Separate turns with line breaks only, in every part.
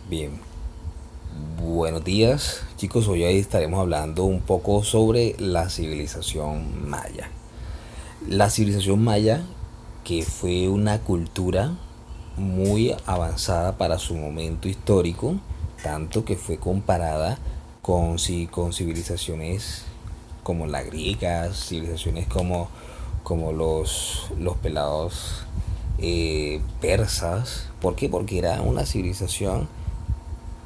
Bien, buenos días chicos, hoy estaremos hablando un poco sobre la civilización maya. La civilización maya, que fue una cultura muy avanzada para su momento histórico, tanto que fue comparada con civilizaciones como la griega, civilizaciones como los pelados persas. ¿Por qué? Porque era una civilización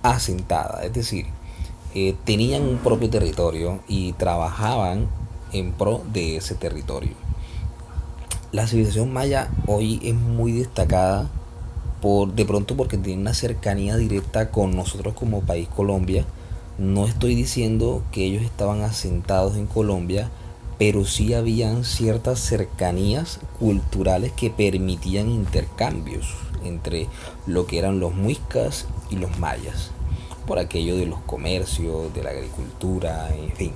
asentada, es decir, tenían un propio territorio y trabajaban en pro de ese territorio. La civilización maya hoy es muy destacada de pronto porque tiene una cercanía directa con nosotros como país Colombia. No estoy diciendo que ellos estaban asentados en Colombia, pero sí habían ciertas cercanías culturales que permitían intercambios entre lo que eran los muiscas y los mayas, por aquello de los comercios, de la agricultura, en fin,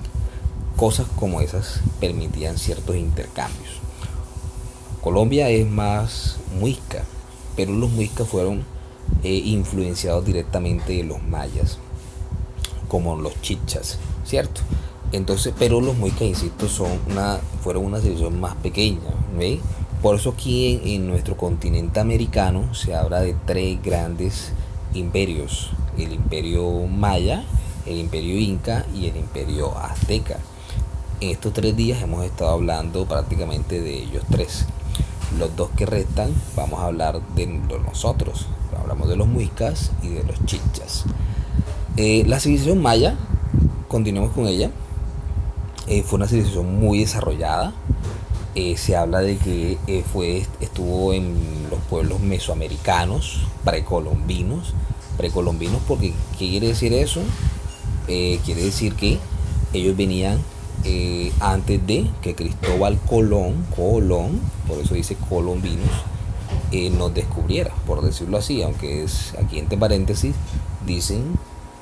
cosas como esas permitían ciertos intercambios. Colombia es más muisca, pero los muiscas fueron influenciados directamente de los mayas, como los chichas, ¿cierto? Entonces, pero los muiscas, insisto, fueron una civilización más pequeña, ¿ve? Por eso aquí en nuestro continente americano se habla de tres grandes imperios: el imperio maya, el imperio inca y el imperio azteca. En estos 3 días hemos estado hablando prácticamente de ellos tres. Los dos que restan vamos a hablar de nosotros. Hablamos de los muiscas y de los chichas. La civilización maya, continuemos con ella, fue una civilización muy desarrollada. Se habla de que estuvo en los pueblos mesoamericanos, precolombinos, porque ¿qué quiere decir eso? Quiere decir que ellos venían antes de que Cristóbal Colón, por eso dice colombinos, nos descubriera, por decirlo así, aunque es aquí entre paréntesis, dicen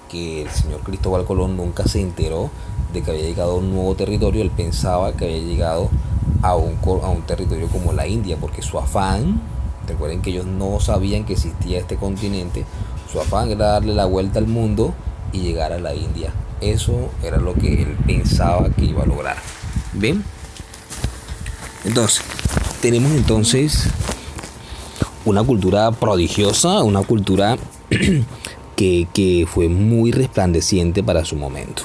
que el señor Cristóbal Colón nunca se enteró de que había llegado a un nuevo territorio. Él pensaba que había llegado a un territorio como la India, porque su afán, recuerden que ellos no sabían que existía este continente, su afán era darle la vuelta al mundo y llegar a la India. Eso era lo que él pensaba que iba a lograr. ¿Bien? Entonces, tenemos una cultura prodigiosa, una cultura que fue muy resplandeciente para su momento.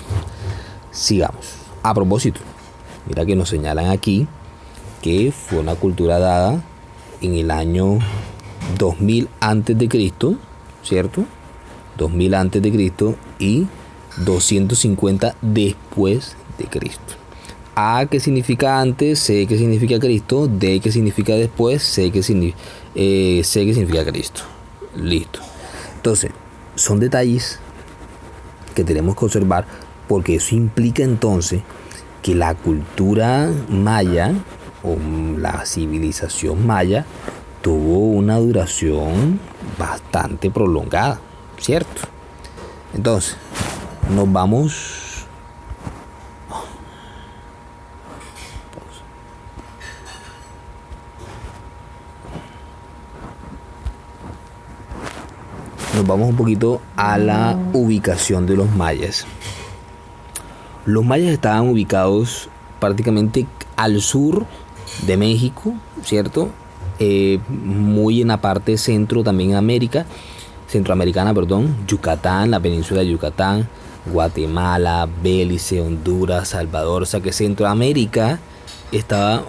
Sigamos. A propósito, mira que nos señalan aquí que fue una cultura dada en el año 2000 antes de Cristo, ¿cierto? 2000 antes de Cristo y 250 después de Cristo. A, ¿qué significa antes? C, ¿qué significa Cristo? D, ¿qué significa después? C, ¿qué significa Cristo? Listo. Entonces, son detalles que tenemos que observar, porque eso implica entonces que la cultura maya o la civilización maya tuvo una duración bastante prolongada, ¿cierto? Entonces, nos vamos un poquito a la ubicación de los mayas. Los mayas estaban ubicados prácticamente al sur de México, ¿cierto? Muy en la parte centro también centroamericana, Yucatán, la península de Yucatán, Guatemala, Belice, Honduras, Salvador. O sea que Centroamérica estaba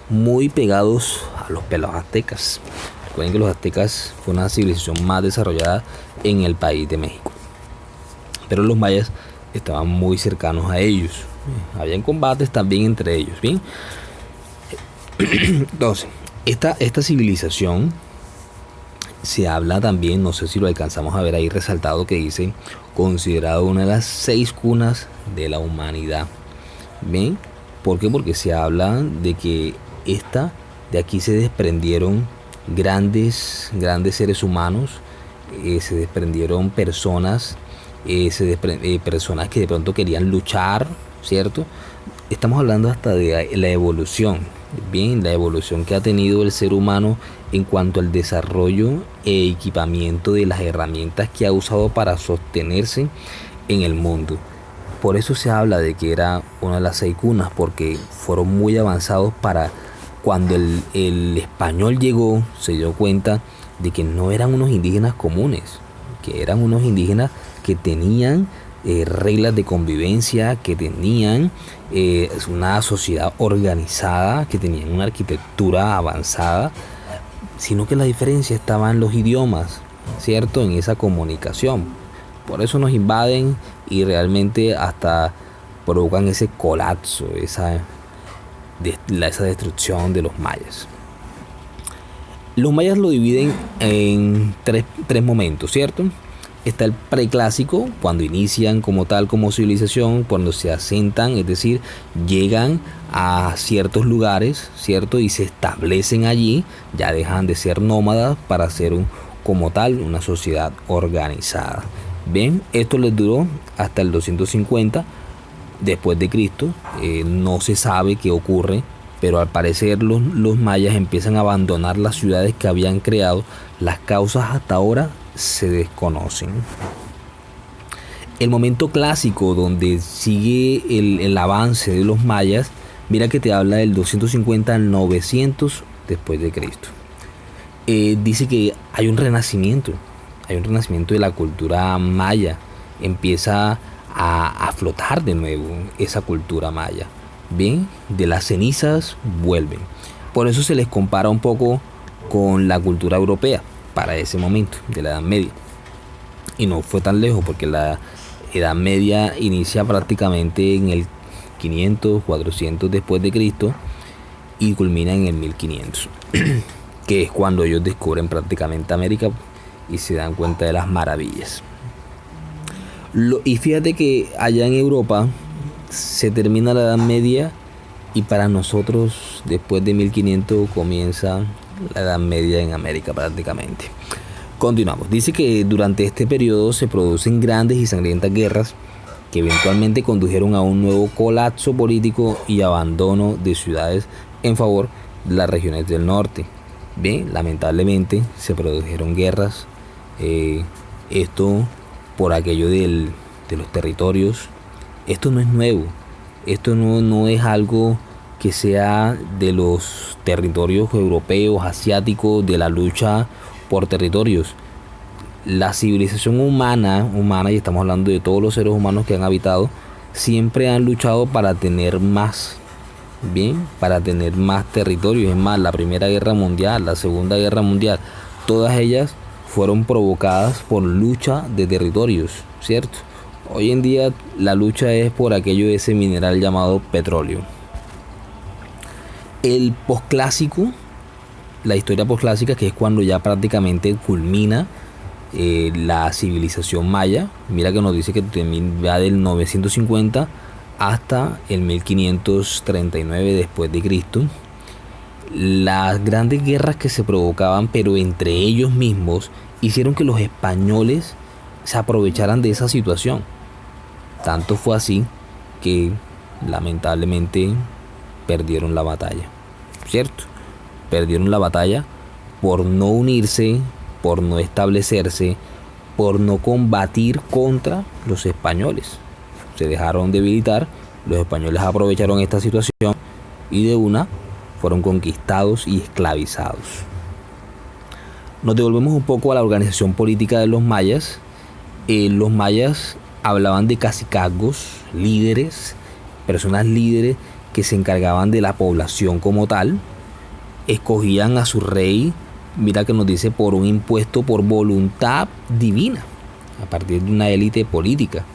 muy pegados a los pelos aztecas. Recuerden que los aztecas fue una civilización más desarrollada en el país de México, pero los mayas estaban muy cercanos a ellos. Habían combates también entre ellos. Bien, entonces esta civilización se habla también, no sé si lo alcanzamos a ver ahí resaltado, que dice considerado una de las 6 cunas de la humanidad. Bien, ¿por qué? Porque se habla de que de aquí se desprendieron grandes seres humanos, se desprendieron personas, personas que de pronto querían luchar, ¿cierto? estamos hablando hasta de la evolución, bien, la evolución que ha tenido el ser humano en cuanto al desarrollo e equipamiento de las herramientas que ha usado para sostenerse en el mundo. Por eso se habla de que era una de las 6 cunas, porque fueron muy avanzados para cuando el español llegó, se dio cuenta de que no eran unos indígenas comunes, que eran unos indígenas que tenían reglas de convivencia, que tenían una sociedad organizada, que tenían una arquitectura avanzada, sino que la diferencia estaba en los idiomas, ¿cierto? En esa comunicación. Por eso nos invaden y realmente hasta provocan ese colapso, esa destrucción de los mayas. Los mayas lo dividen en tres momentos, ¿cierto? Está el preclásico, cuando inician como tal, como civilización, cuando se asentan, es decir, llegan a ciertos lugares, ¿cierto? Y se establecen allí, ya dejan de ser nómadas para ser como tal una sociedad organizada. Bien, esto les duró hasta el 250 después de Cristo. No se sabe qué ocurre, pero al parecer los mayas empiezan a abandonar las ciudades que habían creado. Las causas hasta ahora se desconocen. El momento clásico donde sigue el avance de los mayas, mira que te habla del 250 al 900 después de Cristo. Dice que hay un renacimiento de la cultura maya. Empieza a flotar de nuevo esa cultura maya. Bien, de las cenizas vuelven. Por eso se les compara un poco con la cultura europea para ese momento de la Edad Media. Y no fue tan lejos, porque la Edad Media inicia prácticamente en el 500, 400 después de Cristo y culmina en el 1500, que es cuando ellos descubren prácticamente América y se dan cuenta de las maravillas. Y fíjate que allá en Europa se termina la Edad Media y para nosotros después de 1500 comienza la Edad Media en América prácticamente. Continuamos. Dice que durante este periodo se producen grandes y sangrientas guerras que eventualmente condujeron a un nuevo colapso político y abandono de ciudades en favor de las regiones del norte. Bien, lamentablemente se produjeron guerras. Esto por aquello de los territorios. Esto no es nuevo. Esto no es algo que sea de los territorios europeos, asiáticos, de la lucha por territorios. La civilización humana, y estamos hablando de todos los seres humanos que han habitado, siempre han luchado para tener más, bien, para tener más territorios. Es más, la Primera Guerra Mundial, la Segunda Guerra Mundial, todas ellas fueron provocadas por lucha de territorios, ¿cierto? Hoy en día la lucha es por aquello de ese mineral llamado petróleo. El posclásico, la historia posclásica, que es cuando ya prácticamente culmina la civilización maya. Mira que nos dice que va del 950 hasta el 1539 después de Cristo. Las grandes guerras que se provocaban, pero entre ellos mismos, hicieron que los españoles se aprovecharan de esa situación. Tanto fue así que lamentablemente perdieron la batalla, ¿cierto? Perdieron la batalla por no unirse, por no establecerse, por no combatir contra los españoles. Se dejaron debilitar, los españoles aprovecharon esta situación y de una fueron conquistados y esclavizados. Nos devolvemos un poco a la organización política de los mayas. Los mayas hablaban de cacicazgos, líderes, personas líderes que se encargaban de la población como tal. Escogían a su rey, mira que nos dice, por un impuesto por voluntad divina, a partir de una élite política,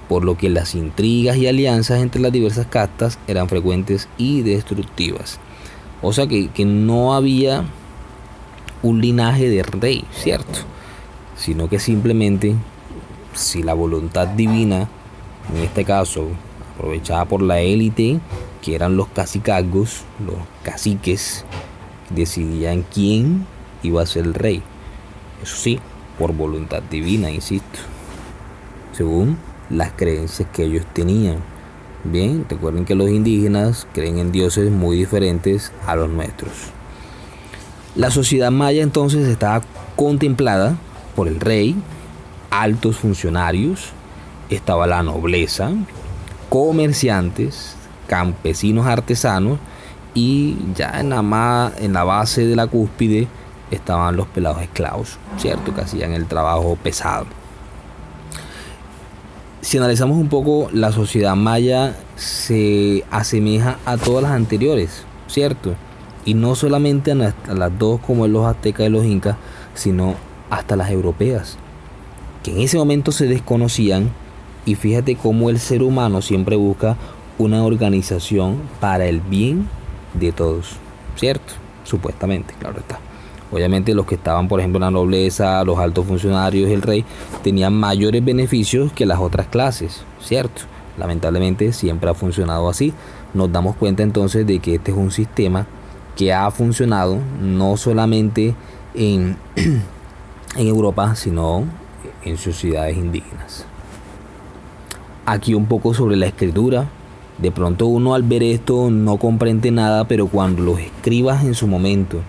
por lo que las intrigas y alianzas entre las diversas castas eran frecuentes y destructivas. O sea que no había un linaje de rey, ¿cierto? Sino que simplemente, si la voluntad divina, en este caso aprovechada por la élite, que eran los cacicazgos, los caciques, decidían quién iba a ser el rey. Eso sí, por voluntad divina, insisto, según las creencias que ellos tenían. Bien, recuerden que los indígenas creen en dioses muy diferentes a los nuestros. La sociedad maya entonces estaba contemplada por el rey, altos funcionarios, estaba la nobleza, comerciantes, campesinos artesanos y ya en la base de la cúspide estaban los pelados esclavos, ¿cierto? Que hacían el trabajo pesado. Si analizamos un poco, la sociedad maya se asemeja a todas las anteriores, ¿cierto? Y no solamente a las dos como en los aztecas y los incas, sino hasta las europeas, que en ese momento se desconocían. Y fíjate cómo el ser humano siempre busca una organización para el bien de todos, ¿cierto? Supuestamente, claro está. Obviamente los que estaban, por ejemplo, en la nobleza, los altos funcionarios y el rey, tenían mayores beneficios que las otras clases, ¿cierto? Lamentablemente siempre ha funcionado así. Nos damos cuenta entonces de que este es un sistema que ha funcionado no solamente en Europa, sino en sociedades indígenas. Aquí un poco sobre la escritura. De pronto uno al ver esto no comprende nada, pero cuando los escribas en su momento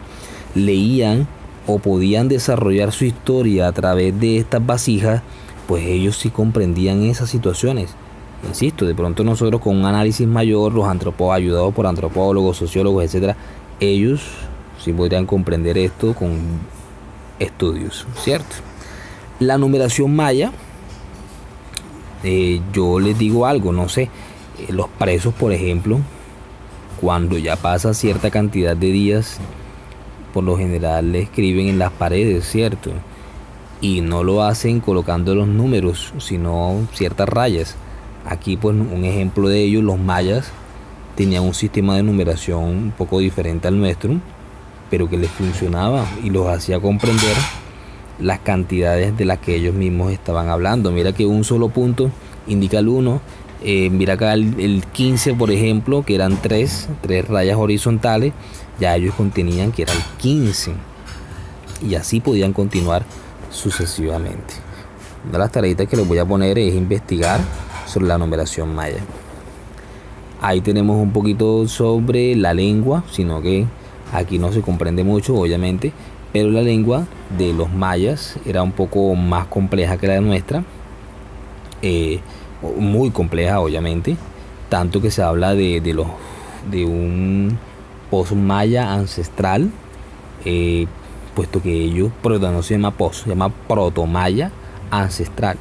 leían o podían desarrollar su historia a través de estas vasijas, pues ellos sí comprendían esas situaciones. Insisto, de pronto nosotros con un análisis mayor, los antropólogos, ayudados por antropólogos, sociólogos, etcétera, ellos sí podrían comprender esto con estudios, ¿cierto? La numeración maya, yo les digo algo, no sé, los presos, por ejemplo, cuando ya pasa cierta cantidad de días, por lo general le escriben en las paredes, ¿cierto? Y no lo hacen colocando los números, sino ciertas rayas. Aquí, pues, un ejemplo de ello, los mayas tenían un sistema de numeración un poco diferente al nuestro, pero que les funcionaba y los hacía comprender las cantidades de las que ellos mismos estaban hablando. Mira que un solo punto indica el 1. Mira acá el 15, por ejemplo, que eran tres rayas horizontales, ya ellos contenían que era el 15. Y así podían continuar sucesivamente. Una de las tareitas que les voy a poner es investigar sobre la numeración maya. Ahí tenemos un poquito sobre la lengua, sino que aquí no se comprende mucho, obviamente, pero la lengua de los mayas era un poco más compleja que la nuestra, muy compleja, obviamente, tanto que se habla de un post-maya ancestral, puesto que ellos, pero no se llama post, se llama proto-maya ancestral,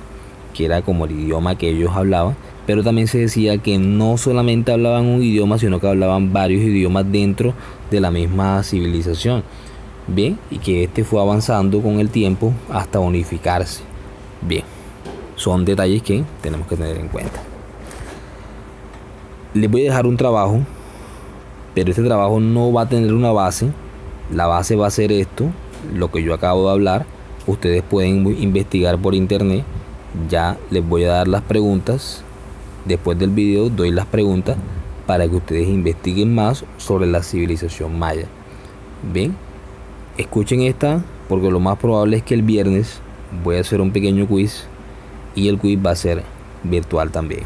que era como el idioma que ellos hablaban, pero también se decía que no solamente hablaban un idioma, sino que hablaban varios idiomas dentro de la misma civilización. Bien, y que este fue avanzando con el tiempo hasta unificarse. Bien, son detalles que tenemos que tener en cuenta. Les voy a dejar un trabajo, pero este trabajo no va a tener una base. La base va a ser esto, lo que yo acabo de hablar. Ustedes pueden investigar por internet. Ya les voy a dar las preguntas. Después del video doy las preguntas para que ustedes investiguen más sobre la civilización maya. Bien, escuchen esta, porque lo más probable es que el viernes voy a hacer un pequeño quiz y el quiz va a ser virtual también.